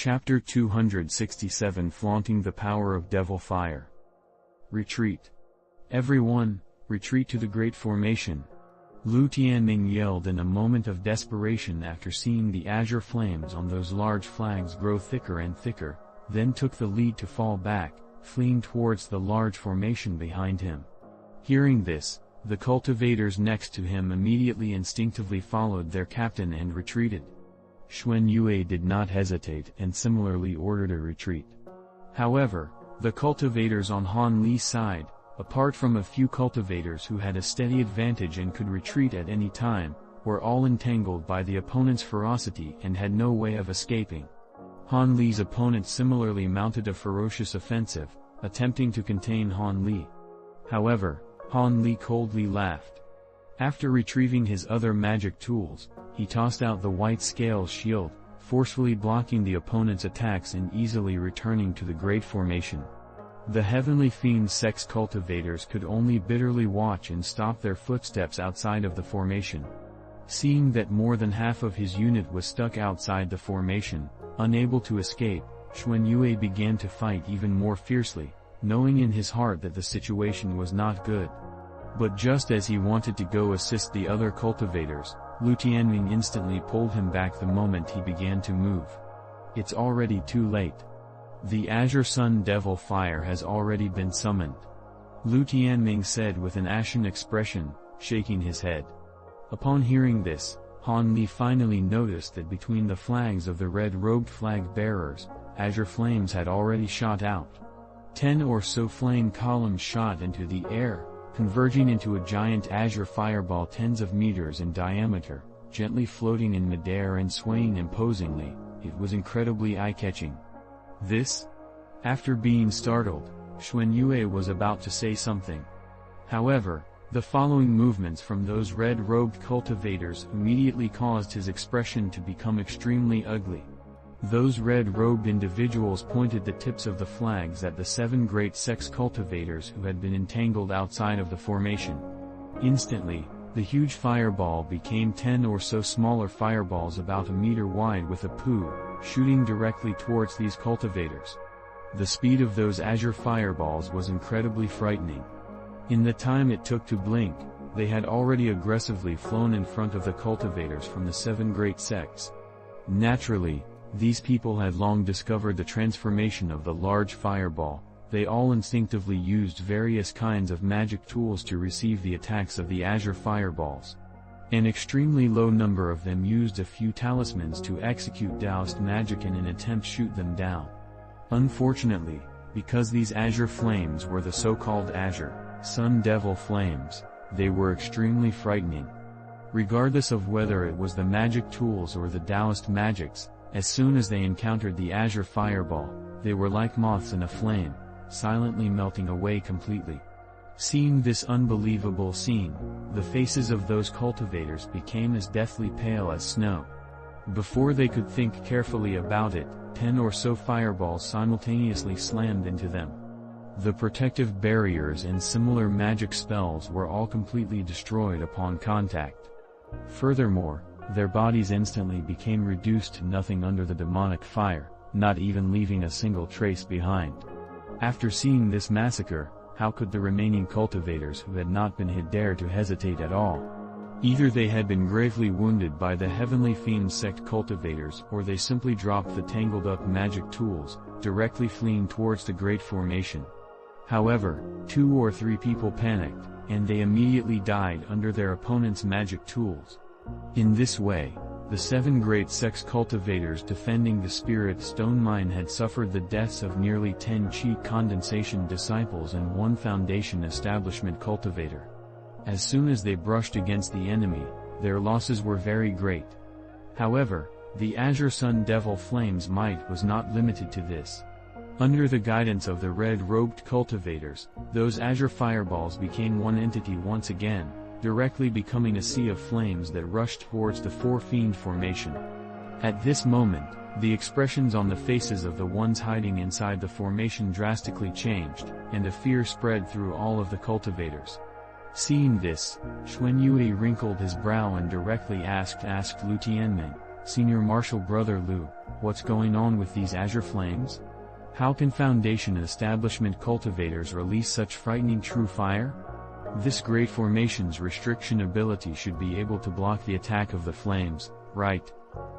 Chapter 267 Flaunting the Power of Devil Fire. Retreat. Everyone, retreat to the Great Formation. Lu Tianming yelled in a moment of desperation after seeing the azure flames on those large flags grow thicker and thicker, then took the lead to fall back, fleeing towards the large formation behind him. Hearing this, the cultivators next to him immediately instinctively followed their captain and retreated. Xuan Yue did not hesitate and similarly ordered a retreat. However, the cultivators on Han Li's side, apart from a few cultivators who had a steady advantage and could retreat at any time, were all entangled by the opponent's ferocity and had no way of escaping. Han Li's opponent similarly mounted a ferocious offensive, attempting to contain Han Li. However, Han Li coldly laughed. After retrieving his other magic tools, he tossed out the white scales shield, forcefully blocking the opponent's attacks and easily returning to the Great Formation. The Heavenly Fiend Sex cultivators could only bitterly watch and stop their footsteps outside of the formation. Seeing that more than half of his unit was stuck outside the formation, unable to escape, Xuan Yue began to fight even more fiercely, knowing in his heart that the situation was not good. But just as he wanted to go assist the other cultivators, Lu Tianming instantly pulled him back the moment he began to move. It's already too late. The Azure Sun Devil Fire has already been summoned. Lu Tianming said with an ashen expression, shaking his head. Upon hearing this, Han Li finally noticed that between the flags of the red-robed flag bearers, azure flames had already shot out. 10 or so flame columns shot into the air, converging into a giant azure fireball tens of meters in diameter, gently floating in midair and swaying imposingly. It was incredibly eye-catching. This? After being startled, Xuan Yue was about to say something. However, the following movements from those red-robed cultivators immediately caused his expression to become extremely ugly. Those red-robed individuals pointed the tips of the flags at the 7 great sex cultivators who had been entangled outside of the formation. Instantly, the huge fireball became 10 or so smaller fireballs about a meter wide with a poo, shooting directly towards these cultivators. The speed of those azure fireballs was incredibly frightening. In the time it took to blink, they had already aggressively flown in front of the cultivators from the 7 great sects. Naturally, these people had long discovered the transformation of the large fireball. They all instinctively used various kinds of magic tools to receive the attacks of the azure fireballs. An extremely low number of them used a few talismans to execute doused magic in an attempt to shoot them down. Unfortunately, because these azure flames were the so-called Azure Sun Devil flames, they were extremely frightening. Regardless of whether it was the magic tools or the Taoist magics, as soon as they encountered the azure fireball, they were like moths in a flame, silently melting away completely. Seeing this unbelievable scene, the faces of those cultivators became as deathly pale as snow. Before they could think carefully about it, 10 or so fireballs simultaneously slammed into them. The protective barriers and similar magic spells were all completely destroyed upon contact. Furthermore, their bodies instantly became reduced to nothing under the demonic fire, not even leaving a single trace behind. After seeing this massacre, how could the remaining cultivators who had not been hit dare to hesitate at all? Either they had been gravely wounded by the Heavenly Fiend sect cultivators or they simply dropped the tangled up magic tools, directly fleeing towards the Great Formation. However, 2 or 3 people panicked, and they immediately died under their opponent's magic tools. In this way, the 7 great sex cultivators defending the Spirit Stone Mine had suffered the deaths of nearly 10 cheat condensation disciples and 1 Foundation establishment cultivator. As soon as they brushed against the enemy, their losses were very great. However, the Azure Sun Devil Flame's might was not limited to this. Under the guidance of the red-robed cultivators, those azure fireballs became one entity once again, directly becoming a sea of flames that rushed towards the 4 fiend formation. At this moment, the expressions on the faces of the ones hiding inside the formation drastically changed, and a fear spread through all of the cultivators. Seeing this, Xuan Yue wrinkled his brow and directly asked Lu Tianming, Senior Marshal Brother Lu, what's going on with these azure flames? How can Foundation establishment cultivators release such frightening true fire? This great formation's restriction ability should be able to block the attack of the flames, right?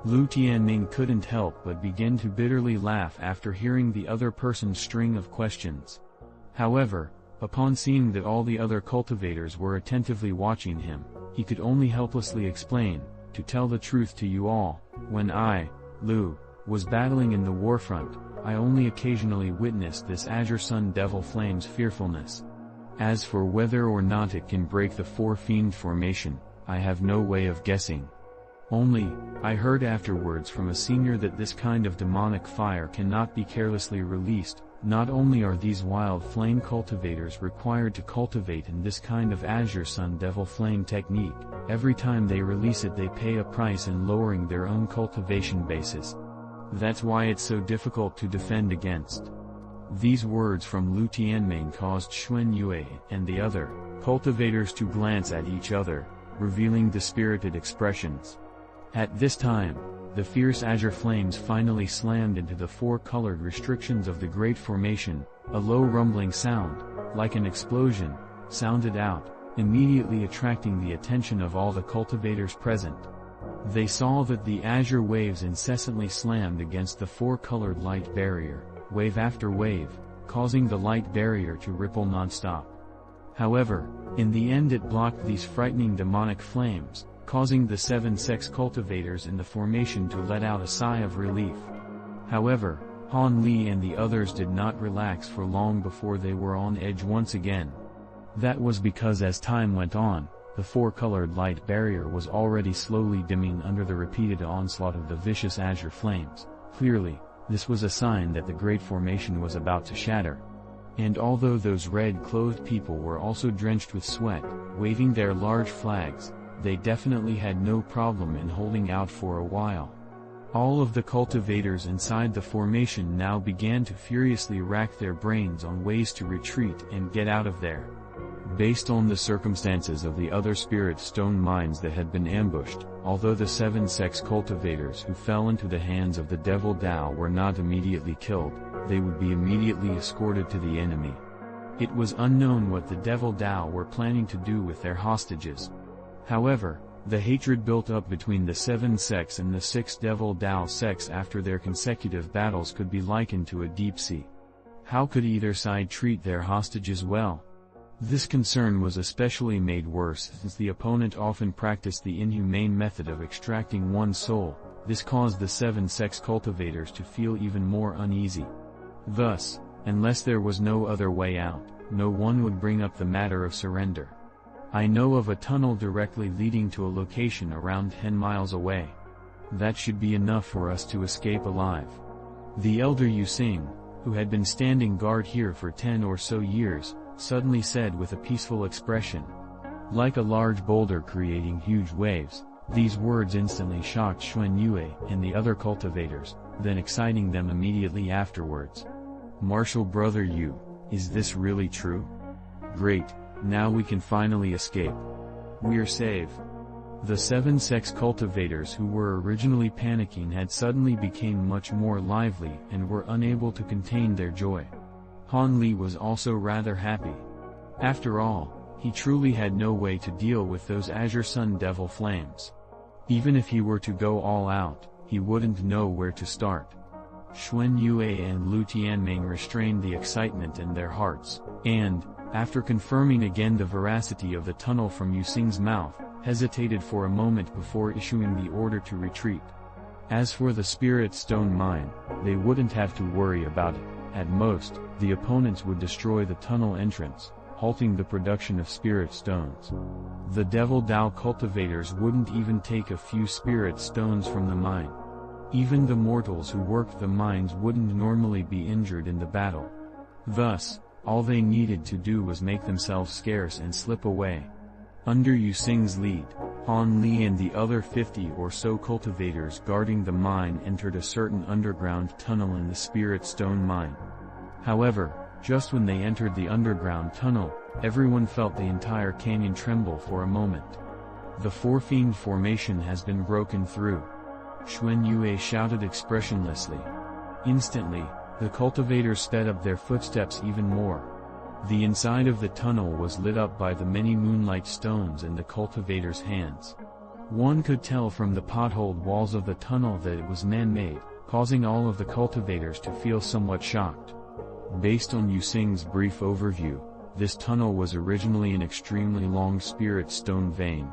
Lu Tianming couldn't help but begin to bitterly laugh after hearing the other person's string of questions. However, upon seeing that all the other cultivators were attentively watching him, he could only helplessly explain, to tell the truth to you all, when I, Lu, was battling in the warfront, I only occasionally witnessed this Azure Sun Devil Flame's fearfulness. As for whether or not it can break the Four Fiend formation, I have no way of guessing. Only, I heard afterwards from a senior that this kind of demonic fire cannot be carelessly released. Not only are these wild flame cultivators required to cultivate in this kind of Azure Sun Devil Flame technique, every time they release it they pay a price in lowering their own cultivation basis. That's why it's so difficult to defend against. These words from Lu Tianming caused Xuan Yue and the other cultivators to glance at each other, revealing dispirited expressions. At this time, the fierce azure flames finally slammed into the four-colored restrictions of the Great Formation. A low rumbling sound, like an explosion, sounded out, immediately attracting the attention of all the cultivators present. They saw that the azure waves incessantly slammed against the four-colored light barrier, wave after wave, causing the light barrier to ripple non-stop. However, in the end it blocked these frightening demonic flames, causing the 7 sex cultivators in the formation to let out a sigh of relief. However, Han Li and the others did not relax for long before they were on edge once again. That was because as time went on, the four-colored light barrier was already slowly dimming under the repeated onslaught of the vicious azure flames. Clearly, this was a sign that the Great Formation was about to shatter. And although those red-clothed people were also drenched with sweat, waving their large flags, they definitely had no problem in holding out for a while. All of the cultivators inside the formation now began to furiously rack their brains on ways to retreat and get out of there. Based on the circumstances of the other spirit stone mines that had been ambushed, although the 7 sex cultivators who fell into the hands of the Devil Dao were not immediately killed, they would be immediately escorted to the enemy. It was unknown what the Devil Dao were planning to do with their hostages. However, the hatred built up between the 7 sects and the 6 Devil Dao sects after their consecutive battles could be likened to a deep sea. How could either side treat their hostages well? This concern was especially made worse since the opponent often practiced the inhumane method of extracting one's soul. This caused the 7 sex cultivators to feel even more uneasy. Thus, unless there was no other way out, no one would bring up the matter of surrender. I know of a tunnel directly leading to a location around 10 miles away. That should be enough for us to escape alive. The elder Yu Xing, who had been standing guard here for 10 or so years, suddenly said with a peaceful expression. Like a large boulder creating huge waves, these words instantly shocked Xuan Yue and the other cultivators, then exciting them immediately afterwards. Marshal Brother Yu, is this really true? Great, now we can finally escape. We're safe. The 7 sex cultivators who were originally panicking had suddenly become much more lively and were unable to contain their joy. Han Li was also rather happy. After all, he truly had no way to deal with those Azure Sun Devil Flames. Even if he were to go all out, he wouldn't know where to start. Xuan Yue and Lu Tianming restrained the excitement in their hearts, and, after confirming again the veracity of the tunnel from Yu Xing's mouth, hesitated for a moment before issuing the order to retreat. As for the Spirit Stone Mine, they wouldn't have to worry about it. At most, the opponents would destroy the tunnel entrance, halting the production of spirit stones. The Devil Dao cultivators wouldn't even take a few spirit stones from the mine. Even the mortals who worked the mines wouldn't normally be injured in the battle. Thus, all they needed to do was make themselves scarce and slip away. Under Yu Xing's lead, Han Li and the other 50 or so cultivators guarding the mine entered a certain underground tunnel in the Spirit Stone Mine. However, just when they entered the underground tunnel, everyone felt the entire canyon tremble for a moment. The Four Fiend formation has been broken through. Xuan Yue shouted expressionlessly. Instantly, the cultivators sped up their footsteps even more. The inside of the tunnel was lit up by the many moonlight stones in the cultivators' hands. One could tell from the potholed walls of the tunnel that it was man-made, causing all of the cultivators to feel somewhat shocked. Based on Yu Xing's brief overview, this tunnel was originally an extremely long spirit stone vein.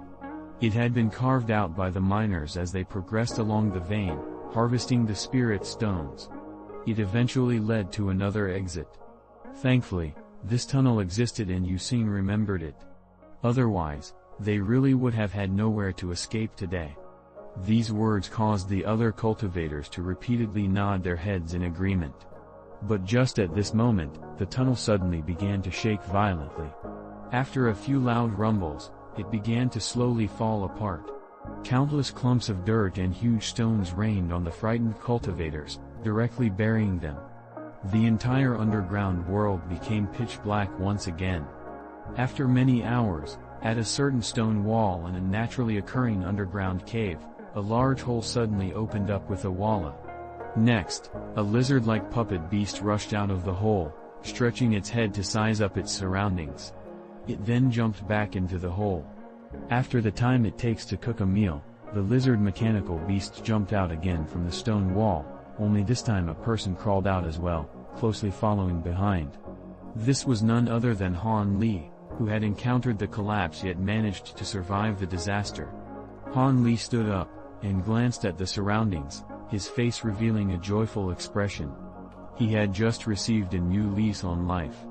It had been carved out by the miners as they progressed along the vein, harvesting the spirit stones. It eventually led to another exit. Thankfully, this tunnel existed and Yu Xing remembered it. Otherwise, they really would have had nowhere to escape today. These words caused the other cultivators to repeatedly nod their heads in agreement. But just at this moment, the tunnel suddenly began to shake violently. After a few loud rumbles, it began to slowly fall apart. Countless clumps of dirt and huge stones rained on the frightened cultivators, directly burying them. The entire underground world became pitch black once again. After many hours, at a certain stone wall in a naturally occurring underground cave, a large hole suddenly opened up with a walla. Next, a lizard-like puppet beast rushed out of the hole, stretching its head to size up its surroundings. It then jumped back into the hole. After the time it takes to cook a meal, the lizard mechanical beast jumped out again from the stone wall, only this time a person crawled out as well, closely following behind. This was none other than Han Li, who had encountered the collapse yet managed to survive the disaster. Han Li stood up, and glanced at the surroundings, his face revealing a joyful expression. He had just received a new lease on life.